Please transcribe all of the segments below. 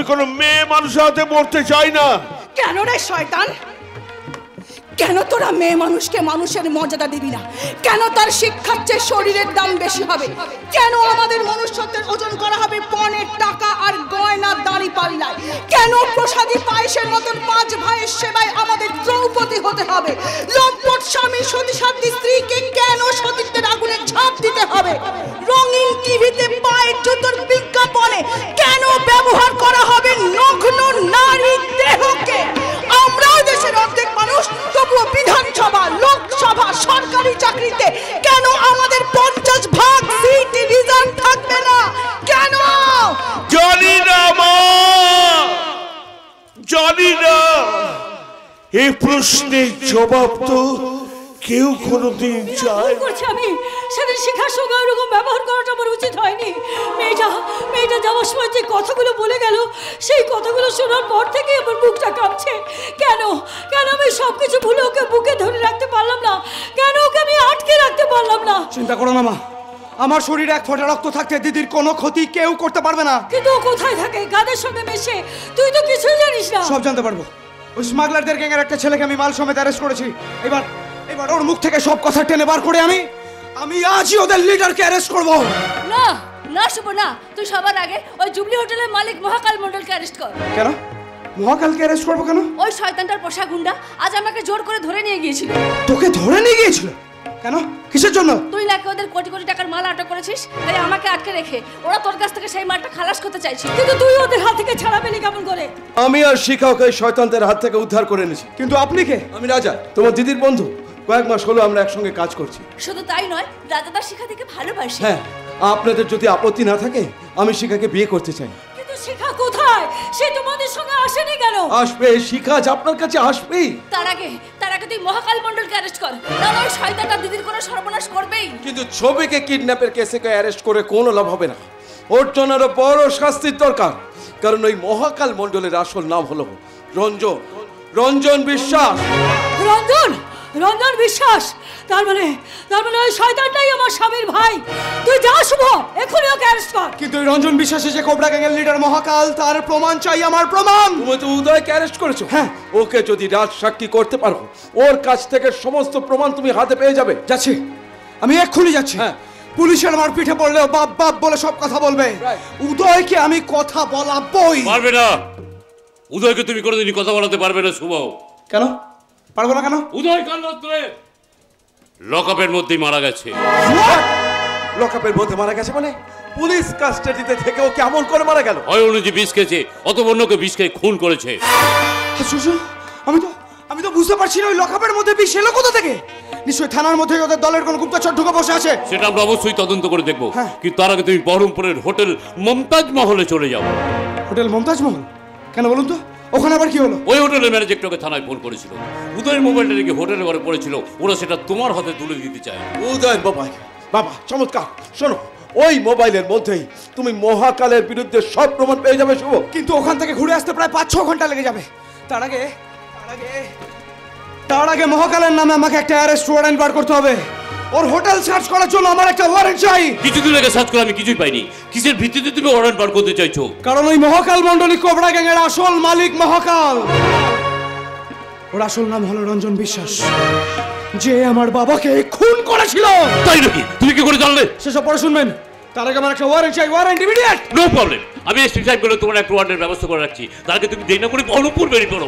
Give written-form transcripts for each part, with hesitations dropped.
আমি কোনো মেয়ে মানুষের হাতে মরতে চাই না। কেন রে শয়তান? কেন তোরা মেয়ে মানুষকে মানুষের মর্যাদা দিবি না? কেন তার শিক্ষার চেয়ে শরীরের দাম বেশি হবে? কেন আমাদের মনুষ্যত্বের ওজন করা হবে পণের টাকা আর গয়না দাড়ি পাল্লায়? কেন প্রসাদী পায়েসের মতন 5 ভাইয়ের সেবায় আমাদের দ্রৌপদী হতে হবে? লম্পট স্বামী সতীসাধ্যী স্ত্রীকে কেন সতীত্বের আগুনে ঝাঁপ দিতে হবে? রঙিন টিভিতে পায়ের জুতোর বিজ্ঞাপনে কেন ব্যবহার করা হবে নগ্ন নারী দেহকে? আমরাও দেশের অর্ধেক মানুষ, তবুও বিধানসভা, লোকসভা, সরকারি চাকরিতে কেন আমাদের 50 ভাগ সিট রিজার্ভ থাকবে না? কেন? জানি না মা, জানি না। এই প্রশ্নের জবাব তো কেউ কোনোদিন চায় না। আমি সেদিন শিখার সঙ্গে ওরকম ব্যবহার করাটা আমার উচিত হয়নি। মেয়েটা যাওয়ার সময় যে কথাগুলো বলে গেল, সেই কথাগুলো শোনার পর থেকে আমার বুকটা কাঁপছে। কেন আমি সবকিছু ভুলে ওকে বুকে ধরে রাখতে পারলাম না? কেন ওকে আমি আটকে রাখতে পারলাম না? চিন্তা করো না মা, আমার শরীরে 1 ফোঁটা রক্ত থাকতে দিদির কোনো ক্ষতি কেউ করতে পারবে না। কিন্তু ও কোথায় থাকে, কাদের সঙ্গে মেশে? তুই তো কিছুই জানিস না। সব জানতে পারবো। ওই স্মাগলারদের গ্যাংয়ের একটা ছেলেকে আমি মাল সমেত অ্যারেস্ট করেছি। এবার ওর মুখ থেকে সব কথা টেনে বার করে আমি আজই ওদের লিডারকে অ্যারেস্ট করব। না না শুভ না, তুই সবার আগে ওই জুবলি হোটেলের মালিক মহাকাল মণ্ডলকে অ্যারেস্ট কর। কেন মহাকালকে অ্যারেস্ট করবো কেন? ওই শয়তানটার পোষা গুন্ডা আজ আমাকে জোর করে ধরে নিয়ে গিয়েছিল। তোকে ধরে নিয়ে গিয়েছিল? কেন, কিসের জন্য? তুই নাকি ওদের কোটি কোটি টাকার মাল আটক করেছিস, তাই আমাকে আটকে রেখে ওরা তোর কাছ থেকে সেই মালটা খালাস করতে চাইছিল। কিন্তু তুই ওদের হাত থেকে ছাড়া পেলি কেমন করে? আমি আর শিখাওকে শয়তানদের হাত থেকে উদ্ধার করে এনেছি। কিন্তু আপনি কে? আমি রাজা, তোমার দিদির বন্ধু। কয়েক মাস হলো আমরা একসঙ্গে কাজ করছি। শুধু তাই নয়, রাজাদার শিখা থেকে ভালোবাসি। হ্যাঁ, আপনাদের যদি আপত্তি না থাকে আমি শিখাকে বিয়ে করতে চাই। কিন্তু শিখা কোথায়? সে তোমাদের সঙ্গে আসেনি কেন? আসবে, শিখা আজ আপনার কাছে আসবেই। তার আগে তুই মহাকাল মণ্ডলকে অ্যারেস্ট কর, তাহলে ওই শয়তানটা দিদির কোনো সর্বনাশ করবেই। কিন্তু ছবিকে কিডন্যাপের কেসে অ্যারেস্ট করে কোনো লাভ হবে না। ওর জন্য আরো বড় শাস্তির দরকার। কারণ ওই মহাকাল মণ্ডলের আসল নাম হলো রঞ্জন বিশ্বাস। রঞ্জন বিশ্বাস? তার মানে ওই শয়তানটাই আমার স্বামীর ভাই। তুই যা শুভ, এখনই ওকে অ্যারেস্ট কর। কিন্তু ওই রঞ্জন বিশ্বাস যে কোবরা গ্যাংয়ের লিডার মহাকাল, তার প্রমাণ চাই আমার, প্রমাণ। তুমি তো উদয়কে অ্যারেস্ট করেছো। হ্যাঁ, ওকে যদি রাজ সাক্ষী করতে পারো, ওর কাছ থেকে সমস্ত প্রমাণ তুমি হাতে পেয়ে যাবে। যাচ্ছি, আমি এক্ষুনি যাচ্ছি। হ্যাঁ, পুলিশের আমার পিঠে পড়লেও বাপ বাপ বলে সব কথা বলবে। উদয়কে আমি কথা বলাবই। পারবে না উদয়কে, তুমি কোনোদিনই কথা বলাতে পারবে না শুভ। কেন পারবো না? কেন? উদয় কাল রাত্রে লকআপের মধ্যেই মারা গেছে। লকআপের মধ্যে মারা গেছে মানে? পুলিশ কাস্টাডিতে থেকেও কেমন করে মারা গেল? হয় অনুজি বিষ খেয়েছে, অত বন্যকে বিষ খেয়ে খুন করেছে। আমি তো বুঝতে পারছি না ওই লকআপের মধ্যে বিষ এলো কোথা থেকে। নিশ্চয়ই থানার মধ্যে ওদের দলের কোন গুপ্তচর ঢুকে বসে আছে। সেটা আমরা অবশ্যই তদন্ত করে দেখবো। কিন্তু তার আগে তুমি বহরমপুরের হোটেল মমতাজ মহলে চলে যাও। হোটেল মমতাজ মহল? কেন বলুন তো, ওখানে আবার কি হলো? ওই হোটেলের ম্যানেজারটাকে থানায় ফোন করেছিল। উদয়ের মোবাইলটা রেখে হোটেলের ঘরে পড়েছিল, ওরা সেটা তোমার হাতে তুলে দিতে চায়। উদয়ের মোবাইল? বাবা চমৎকার। শোনো, ওই মোবাইলের মধ্যেই তুমি মহাকালের বিরুদ্ধে সব প্রমাণ পেয়ে যাবে শুভ। কিন্তু ওখান থেকে ঘুরে আসতে প্রায় 5-6 ঘন্টা লেগে যাবে। তার আগে মহাকালের নামে আমাকে একটা অ্যারেস্ট ওয়ারেন্ট বার করতে হবে। ওর হোটেল সার্চ করার জন্য আমার একটা ওয়ারেন্ট চাই। কিছুদিন আগে সার্চ করে আমি কিছুই পাইনি। কিসের ভিত্তিতে তুমি ওয়ারেন্ট বার করতে চাইছো? কারণ ওই মহাকাল মণ্ডলী কোবরা গ্যাংয়ের আসল মালিক মহাকাল। ওর আসল নাম হলো রঞ্জন বিশ্বাস, যে আমার বাবাকে খুন করেছিল। তাই নাকি? তুমি কি করে জানলে? সেসব পরে শুনবেন। তার আগে আমার একটা ওয়ারেন্ট চাই, ওয়ারেন্ট ইমিডিয়েট। নো প্রবলেম, আমি এসপি সাহেব বলে তোমার একটা ওয়ারেন্টের ব্যবস্থা করে রাখছি। তার আগে তুমি দেরি না করে বহরমপুর বেরিয়ে পড়ো।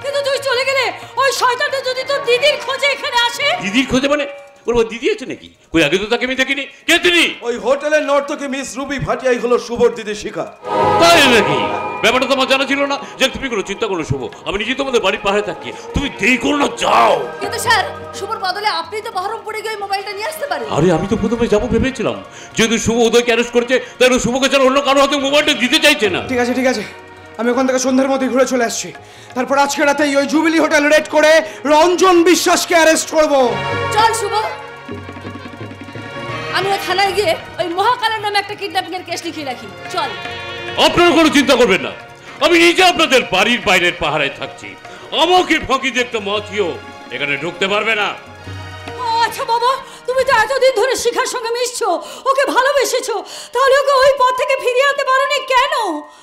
কিন্তু তুই চলে গেলে ওই শয়তানটা যদি তোর দিদির খোঁজে এখানে আসে? দিদির খোঁজে মানে? ওর দিদি আছে নাকি? কই আগে তো তাকে আমি দেখিনি। কে তিনি? ওই হোটেলের নর্তকী মিস রুবি ভাটিয়াই হলো শুভর দিদি শিখা। তাই নাকি? ব্যাপারটা তো আমার জানা ছিল না। যে তুমি কোনো চিন্তা করো শুভ, আমি নিজে তোমাদের বাড়ির পাহাড়ে থাকি। তুমি দেরি করো না, যাও। কিন্তু স্যার, শুভর বদলে আপনি তো বহরমপুরে গিয়ে মোবাইলটা নিয়ে আসতে পারেন। আরে আমি তো প্রথমে যাবো ভেবেছিলাম, যেহেতু শুভ উদয়কে অ্যারেস্ট করেছে, তাই শুভকে ছাড়া অন্য কারো হাতে মোবাইলটা দিতে চাইছে না। ঠিক আছে, আমি ওখান থেকে সন্ধ্যার মধ্যে ঘুরে চলে আসছি। তারপর আজকে রাতেই ওই জুবিলি হোটেল রেড করে রঞ্জন বিশ্বাসকে অ্যারেস্ট করব। চল শুভ, আমি ওই থানায় গিয়ে ওই মহাকালের নামে একটা কিডন্যাপিং এর কেস লিখিয়ে রাখি। চল। আপনারা কোনো চিন্তা করবেন না, আমি নিজে আপনাদের বাড়ির বাইরের পাহাড়ে থাকছি। আমাকে ফাঁকি দিয়ে একটা মাছিও এখানে ঢুকতে পারবে না। আচ্ছা বাবা, তুমি তো এতদিন ধরে শিখার সঙ্গে মিশছো, ওকে ভালোবেসেছো, তাহলে ওকে ওই পথ থেকে ফিরিয়ে আনতে পারোনি কেন?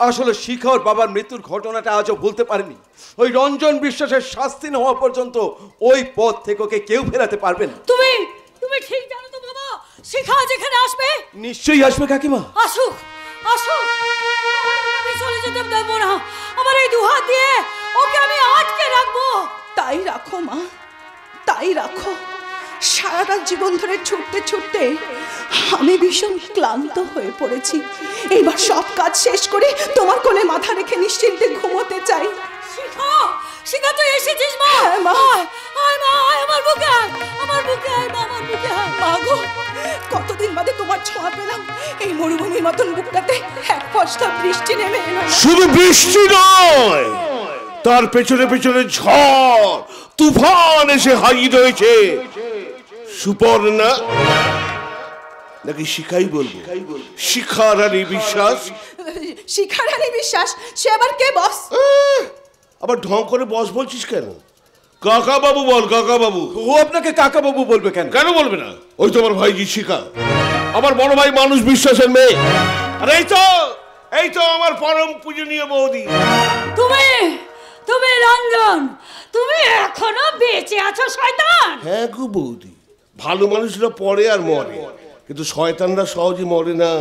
আসলে শিখা ওর বাবার মৃত্যুর ঘটনাটা আজও ভুলতে পারেনি। ওই রঞ্জন বিশ্বাসের শাস্তি না হওয়া পর্যন্ত ওই পথ থেকে ওকে কেউ ফেরাতে পারবে না। তুমি ঠিক জানো তো বাবা, শিখা যেখানে আসবে? নিশ্চয়ই আসবে কাকিমা। আসুক আসুক, আমি চলে যেতে দেবো না। আমার এই দুহাত দিয়ে ওকে আমি আটকে রাখবো। তাই রাখো মা, তাই রাখো। সারাটা জীবন ধরে ছুটতে ছুটতে আমি ভীষণ ক্লান্ত হয়ে পড়েছি। এইবার সব কাজ শেষ করে তোমার কোলে মাথা রেখে নিশ্চিন্তে ঘুমোতে চাই। শিখা, শিখা তুই এসেছিস মা? হ্যাঁ মা। আয় মা, আয় আমার বুকে আয়, আমার বুকে আয় মা, আমার বুকে আয়। মা গো, কতদিন বাদে তোমার ছোঁয়া পেলাম। এই মরুভূমির মতন বুকটাতে এক ফসলা বৃষ্টি নেমে এলো না। শুধু বৃষ্টি নয়, তার পেছনে পেছনে ঝড় তুফান এসে হাজির হয়েছে। সুপর্ণা নাকি শিখাই বলবো? শিখা রানী বিশ্বাস। শিখা রানী বিশ্বাস? সে আবার কে বস? আবার ঢং করে বস বলছিস কেন? কাকা বাবু বল, কাকা বাবু। ও আপনাকে কাকা বাবু বলবে কেন? কেন বলবে না? ওই তো আমার ভাইজি শিখা, আমার বড় ভাই মানুষ বিশ্বাসের মেয়ে। আর এই তো আমার পরম পূজনীয় বৌদি। তুমি রঞ্জন, তুমি এখনো বেঁচে আছো শয়তান? হ্যাঁ গো বৌদি, ভালো মানুষরা পড়ে আর মরে, কিন্তু শয়তানরা সহজে মরে না।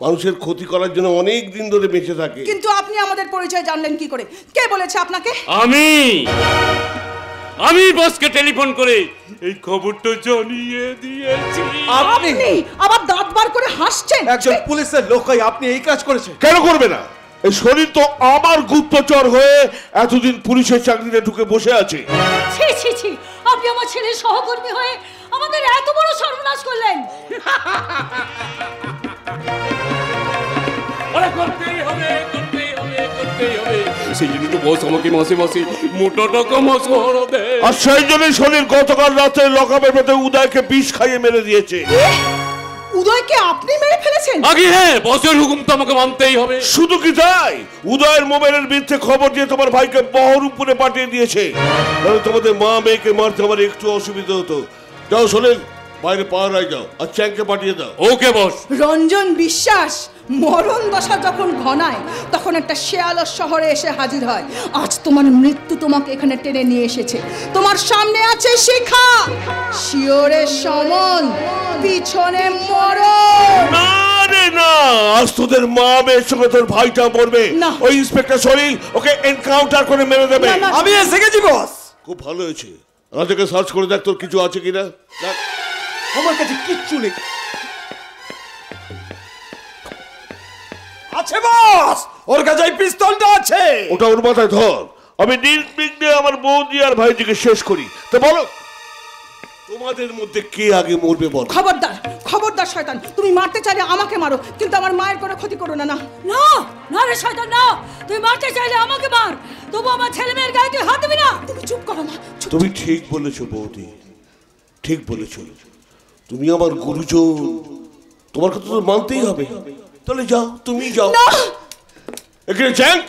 মানুষের ক্ষতি করার জন্য অনেক দিন ধরে বেঁচে থাকে। কিন্তু আপনি আমাদের পরিচয় জানলেন কি করে? কে বলেছে আপনাকে? আমি বসকে টেলিফোন করে এই খবরটা জানিয়ে দিয়েছি। আপনি আবার দাঁত বার করে হাসছেন? একজন পুলিশের লোক হয়ে আপনি এই কাজ করেছেন? কেন করবে না? এই শরীর তো আমার গুপ্তচর হয়ে এতদিন পুলিশের চাকরিতে ঢুকে বসে আছে। ছি ছি ছি, আপনি আমার ছেলের সহকর্মী হয়ে আমাদের এত বড় সর্বনাশ করলেন। করতেই হবে। সেই জন্য তো বস আমাকে মাসে মাসে মোটা টাকা মাসোহারা দেয়। আর সেই জন্যই শরীর গতকাল রাতে লকআপের ভেতরে উদয়কে বিষ খাইয়ে মেরে দিয়েছে। উদয়কে আপনি মেরে ফেলেছেন? আগে হ্যাঁ, বসের হুকুম তো আমাকে মানতেই হবে। শুধু কি তাই, উদয়ের মোবাইলের বিরুদ্ধে খবর দিয়ে তোমার ভাইকে বহরমপুরে পাঠিয়ে দিয়েছে। তাহলে তোমাদের মা মেয়েকে মারতে আমার একটু অসুবিধা হতো। যাও শোনেন, বাইরে পাহারায় যাও আর চ্যাংকে পাঠিয়ে দাও। ওকে বস। রঞ্জন বিশ্বাস মরণ দশা যখন ঘনায় তখন একটা শেয়ালর শহরে এসে হাজির হয়। আজ তোমার মৃত্যু তোমাকে এখানে টেনে নিয়ে এসেছে। তোমার সামনে আছে শিখা, শিওরের সমন, পিছনে মরণ। না রে না, আজ তোদের মা মেয়ের সঙ্গে তোর ভাইটা মরবে। না। ওই ইন্সপেক্টর সলিল ওকে এনকাউন্টার করে মেরে দেবে। না, না। আমি এসে গেছি বস। খুব ভালো হয়েছে, রাজাকে সার্চ করে দেখ তোর কিছু আছে কিনা। দেখ। আমার কাছে কিচ্ছু নেই। আছে বস, ওর কাছে এই পিস্তলটা আছে। ওটা ওর মাথায় ধর, আমি নির্বিঘ্নে আমার বৌদি আর ভাইজিকে শেষ করি। তো বলো, তোমাদের মধ্যে কে আগে মরবে বল? খবরদার, খবরদার শয়তান, তুমি মারতে চাইলে আমাকে মারো, কিন্তু আমার মায়ের কোনো ক্ষতি করো না। না না না রে শয়তান, না। তুই মারতে চাইলে আমাকে মার, তবু আমার ছেলে মেয়ের গায়ে তুই হাত দিবি না। তুমি চুপ করো মা। তুমি ঠিক বলেছো বৌদি, ঠিক বলেছো। তুমি আমার গুরুজন, তোমার কথা তো মানতেই হবে। তাহলে যাও, তুমি যাও। এখানে চ্যাঙ্ক,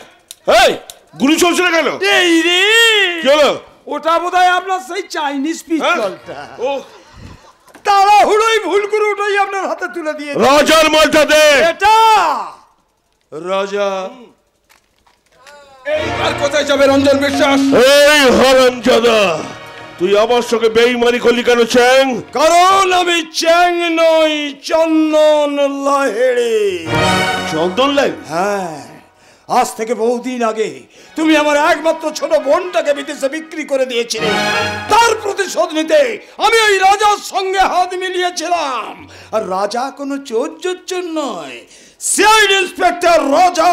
এই গুলি চলছে না কেন? এই রে, কি হলো? ওটা বোধহয় আপনার সেই চাইনিজ পিস্তলটা। ও, তাড়াহুড়োই ভুল করে ওটাই আপনার হাতে তুলে দিয়ে রাজার মালটা দে। এটা রাজা। এইবার কোথায় যাবে রঞ্জন বিশ্বাস? এই হারামজাদা, তুই আমার সঙ্গে বেইমানি করলি কেন চ্যাং? কারণ আমি চ্যাং নই, চন্দন লাহিড়ী। চন্দন লাই? হ্যাঁ, আজ থেকে বহুদিন আগে তুমি আমার একমাত্র ছোট বোনটাকে বিদেশে বিক্রি করে দিয়েছিলে। তার প্রতিশোধ নিতে আমি ওই রাজার সঙ্গে হাত মিলিয়েছিলাম। আর রাজা কোনো চোর নয়, সিআইডি ইন্সপেক্টর রাজা।